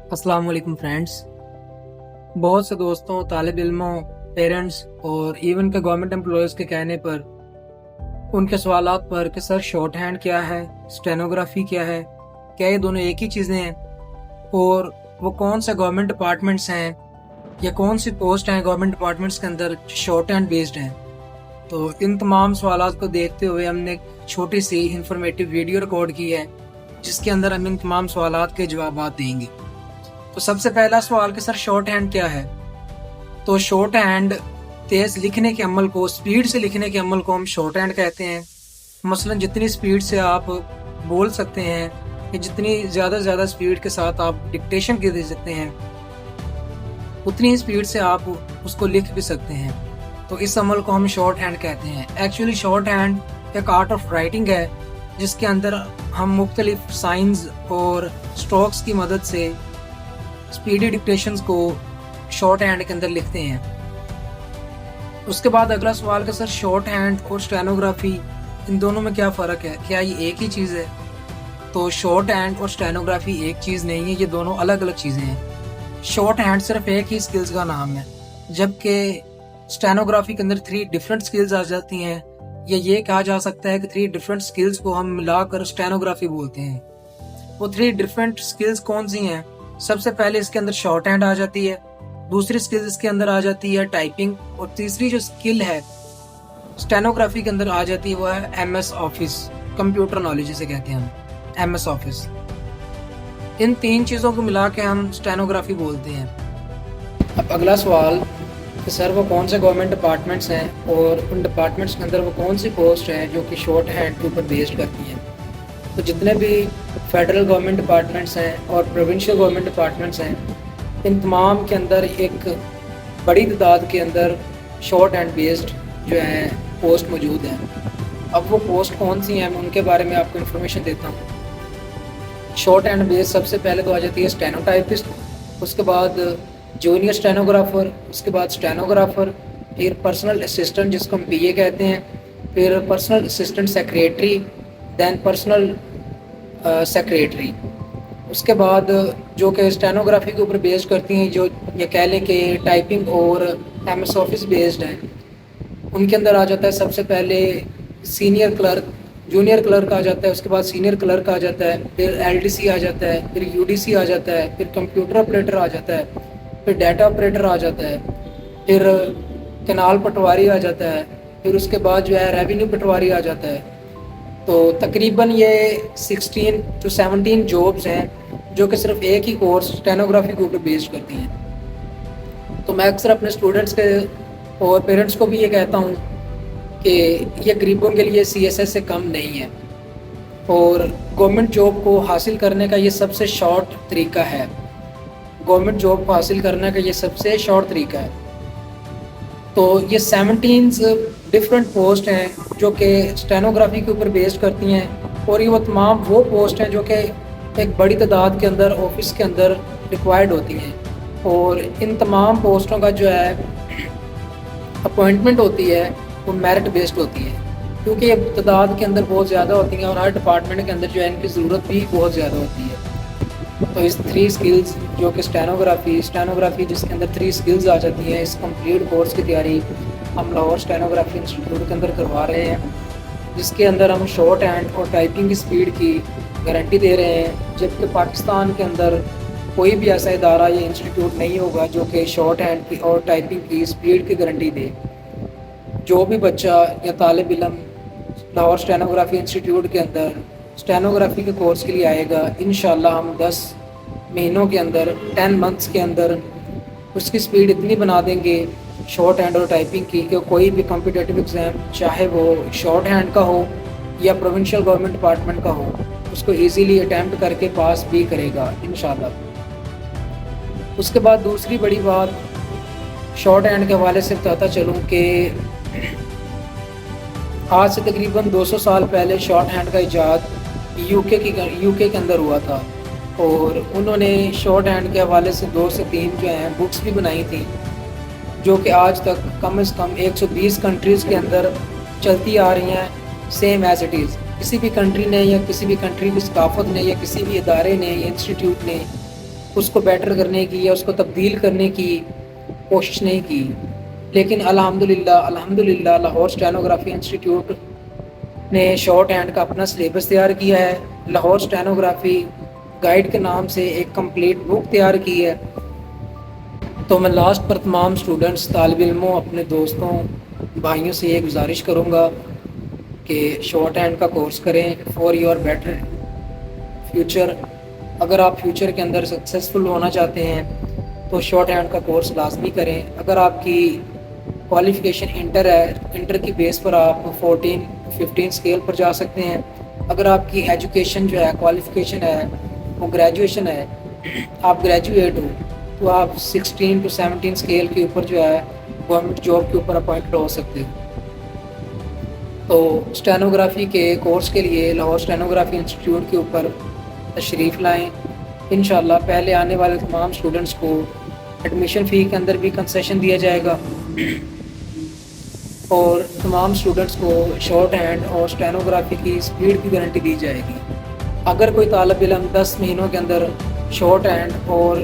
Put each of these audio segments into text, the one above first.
अस्सलाम वालेकुम फ्रेंड्स। बहुत से दोस्तों, तालिब इल्मों, पेरेंट्स और इवन के गवर्नमेंट एम्प्लॉयज़ के कहने पर उनके सवालात पर कि सर शॉर्ट हैंड क्या है, स्टेनोग्राफी क्या है, क्या ये दोनों एक ही चीज़ें हैं और वो कौन से गवर्नमेंट डिपार्टमेंट्स हैं या कौन सी पोस्ट हैं गवर्नमेंट डिपार्टमेंट्स के अंदर शॉर्ट हैंड बेस्ड हैं। तो इन तमाम सवालात को देखते हुए हमने एक छोटी सी इंफॉर्मेटिव वीडियो रिकॉर्ड की है जिसके अंदर हम इन तमाम सवालात के जवाब देंगे। तो सबसे पहला सवाल कि सर शॉर्ट हैंड क्या है। तो शॉर्ट हैंड तेज लिखने के अमल को, स्पीड से लिखने के अमल को हम शॉर्ट हैंड कहते हैं। मसलन जितनी स्पीड से आप बोल सकते हैं या जितनी ज़्यादा स्पीड के साथ आप डिक्टेशन दे सकते हैं उतनी ही स्पीड से आप उसको लिख भी सकते हैं। तो इस अमल को हम शॉर्ट हैंड कहते हैं। एक्चुअली शॉर्ट हैंड एक आर्ट ऑफ राइटिंग है जिसके अंदर हम मुख्तलिफ साइंस और स्ट्रोक्स की मदद से स्पीडी डिक्टेशंस को शॉर्ट हैंड के अंदर लिखते हैं। उसके बाद अगला सवाल कि सर शॉर्ट हैंड और स्टेनोग्राफी इन दोनों में क्या फ़र्क है, क्या ये एक ही चीज़ है। तो शॉर्ट हैंड और स्टेनोग्राफी एक चीज़ नहीं है, ये दोनों अलग अलग चीज़ें हैं। शॉर्ट हैंड सिर्फ एक ही स्किल्स का नाम है, जबकि स्टेनोग्राफी के अंदर 3 डिफरेंट स्किल्स आ जाती हैं, या ये कहा जा सकता है कि 3 डिफरेंट स्किल्स को हम मिलाकर स्टेनोग्राफी बोलते हैं। वो 3 डिफरेंट स्किल्स कौन सी हैं? सबसे पहले इसके अंदर शॉर्ट हैंड आ जाती है, दूसरी स्किल इसके अंदर आ जाती है टाइपिंग, और तीसरी जो स्किल है स्टेनोग्राफी के अंदर आ जाती है वो है एमएस ऑफिस, कंप्यूटर नॉलेज जिसे कहते हैं हम, एमएस ऑफिस। इन 3 चीज़ों को मिला के हम स्टेनोग्राफी बोलते हैं। अब अगला सवाल कि सर वो कौन से गवर्नमेंट डिपार्टमेंट्स हैं और उन डिपार्टमेंट्स के अंदर वो कौन सी पोस्ट है जो कि शॉर्ट हैंड के ऊपर बेस्ड करती हैं। तो जितने भी फेडरल गवर्नमेंट डिपार्टमेंट्स हैं और प्रोविंशियल गवर्नमेंट डिपार्टमेंट्स हैं, इन तमाम के अंदर एक बड़ी तादाद के अंदर शॉर्ट हैंड बेस्ड जो है पोस्ट मौजूद हैं। अब वो पोस्ट कौन सी हैं मैं उनके बारे में आपको इन्फॉर्मेशन देता हूँ। शॉर्ट हैंड बेस्ड सबसे पहले तो आ जाती है स्टेनोटाइपिस्ट, उसके बाद जूनियर स्टेनोग्राफर, उसके बाद स्टेनोग्राफर, फिर पर्सनल असिस्टेंट जिसको हम पीए कहते हैं, फिर personal assistant secretary, then personal secretary. उसके बाद जो कि स्टेनोग्राफी के ऊपर बेस्ड करती हैं, जो ये कह लें कि टाइपिंग और एमएस ऑफिस बेस्ड हैं, उनके अंदर आ जाता है सबसे पहले सीनियर क्लर्क, जूनियर क्लर्क आ जाता है, उसके बाद सीनियर क्लर्क आ जाता है, फिर एलडीसी आ जाता है, फिर यूडीसी आ जाता है, फिर कंप्यूटर ऑपरेटर आ जाता है, फिर डाटा ऑपरेटर आ जाता है, फिर कैनाल पटवारी आ जाता है, फिर उसके बाद जो है रेवेन्यू पटवारी आ जाता है। तो तकरीबन ये 16 to 17 जॉब्स हैं जो कि सिर्फ एक ही कोर्स स्टेनोग्राफी के ऊपर बेस्ड करती हैं। तो मैं अक्सर अपने स्टूडेंट्स के और पेरेंट्स को भी ये कहता हूँ कि ये गरीबों के लिए सीएसएस से कम नहीं है और गवर्नमेंट जॉब को हासिल करने का ये सबसे शॉर्ट तरीका है। गवर्नमेंट जॉब को हासिल करने का ये सबसे शॉर्ट तरीका है। तो ये 17 डिफरेंट पोस्ट हैं जो कि स्टेनोग्राफी के ऊपर बेस्ड करती हैं, और ये वो तमाम वो पोस्ट हैं जो कि एक बड़ी तादाद के अंदर ऑफिस के अंदर रिक्वायर्ड होती हैं। और इन तमाम पोस्टों का जो है अपॉइंटमेंट होती है वो मेरिट बेस्ड होती है, क्योंकि ये तादाद के अंदर बहुत ज़्यादा होती हैं और हर डिपार्टमेंट के अंदर जो है इनकी ज़रूरत भी बहुत ज़्यादा होती है। तो इस 3 स्किल्स जो कि स्टेनोग्राफी जिसके अंदर 3 स्किल्स आ जाती हैं, इस कंप्लीट कोर्स की तैयारी हम लाहौर स्टेनोग्राफी इंस्टीट्यूट के अंदर करवा रहे हैं, जिसके अंदर हम शॉर्ट हैंड और टाइपिंग की स्पीड की गारंटी दे रहे हैं। जबकि पाकिस्तान के अंदर कोई भी ऐसा इदारा या इंस्टीट्यूट नहीं होगा जो कि शॉर्ट हैंड की और टाइपिंग की स्पीड की गारंटी दे। जो भी बच्चा या तालिब इल्म लाहौर स्टेनोग्राफी इंस्टीट्यूट के अंदर स्टेनोग्राफी के कोर्स के लिए आएगा, इंशाल्लाह हम 10 महीनों के अंदर, 10 मंथ्स के अंदर उसकी स्पीड इतनी बना देंगे शॉर्ट हैंड और टाइपिंग की कि कोई भी कॉम्पिटिटिव एग्ज़ाम, चाहे वो शॉर्ट हैंड का हो या प्रोविंशियल गवर्नमेंट डिपार्टमेंट का हो, उसको इजीली अटैम्प्ट करके पास भी करेगा इंशाल्लाह। उसके बाद दूसरी बड़ी बात शॉर्ट हैंड के हवाले से बताता चलूँ कि आज से तकरीबन 200 साल पहले शॉर्ट हैंड का इजाद यूके के अंदर हुआ था, और उन्होंने शॉर्ट हैंड के हवाले से 2 से 3 जो हैं बुक्स भी बनाई थी, जो कि आज तक कम से कम 120 कंट्रीज़ के अंदर चलती आ रही हैं सेम एज इट इज़। किसी भी कंट्री ने या किसी भी कंट्री की सकाफत ने या किसी भी इदारे ने या इंस्टीट्यूट ने اس کو بیٹر کرنے کی یا اس کو تبدیل کرنے کی کوشش نہیں کی، لیکن الحمدللہ لاہور اسٹینوگرافی انسٹیٹیوٹ نے شارٹ ہینڈ کا اپنا سلیبس تیار کیا ہے۔ لاہور اسٹینوگرافی گائیڈ کے نام سے ایک کمپلیٹ بک تیار کی ہے۔ تو میں لاسٹ پر تمام اسٹوڈنٹس، طالب علموں، اپنے دوستوں، بھائیوں سے یہ گزارش کروں گا کہ شارٹ ہینڈ کا کورس کریں فار یور بیٹر فیوچر۔ اگر آپ فیوچر کے اندر سکسیزفل ہونا چاہتے ہیں تو شارٹ ہینڈ کا کورس لازمی کریں۔ اگر آپ کی کوالیفیکیشن انٹر ہے، انٹر کی بیس پر آپ 15 اسکیل پر جا سکتے ہیں۔ اگر آپ کی ایجوکیشن جو ہے، کوالیفیکیشن ہے، وہ گریجویشن ہے، آپ گریجویٹ ہو، تو آپ 16 to 17 اسکیل کے اوپر جو ہے گورنمنٹ جاب کے اوپر اپوائنٹ ہو سکتے ہیں۔ تو اسٹینوگرافی کے کورس کے لیے لاہور اسٹینوگرافی انسٹیٹیوٹ کے اوپر تشریف لائیں۔ انشاءاللہ پہلے آنے والے تمام اسٹوڈنٹس کو ایڈمیشن فی کے اندر بھی کنسیشن دیا جائے گا، اور تمام اسٹوڈنٹس کو شارٹ ہینڈ اور اسٹینوگرافی کی سپیڈ کی گارنٹی دی جائے گی۔ اگر کوئی طالب علم 10 مہینوں کے اندر شارٹ ہینڈ اور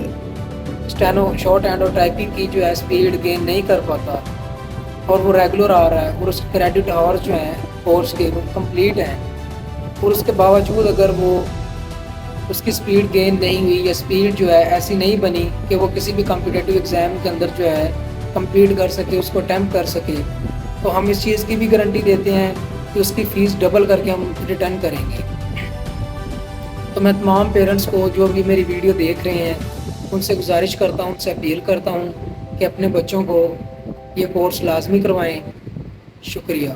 ٹائپنگ کی جو ہے سپیڈ گین نہیں کر پاتا، اور وہ ریگولر آ رہا ہے اور اس کے کریڈٹ آورز جو ہیں کورس کے وہ کمپلیٹ ہیں، اور اس کے باوجود اگر وہ اس کی سپیڈ گین نہیں ہوئی یا سپیڈ جو ہے ایسی نہیں بنی کہ وہ کسی بھی کمپٹیٹیو ایگزام کے اندر جو ہے کمپلیٹ کر سکے، اس کو اٹیمپٹ کر سکے، تو ہم اس چیز کی بھی گارنٹی دیتے ہیں کہ اس کی فیس ڈبل کر کے ہم ریٹرن کریں گے۔ تو میں تمام پیرنٹس کو جو بھی میری ویڈیو دیکھ رہے ہیں ان سے گزارش کرتا ہوں، ان سے اپیل کرتا ہوں کہ اپنے بچوں کو یہ کورس لازمی کروائیں۔ شکریہ۔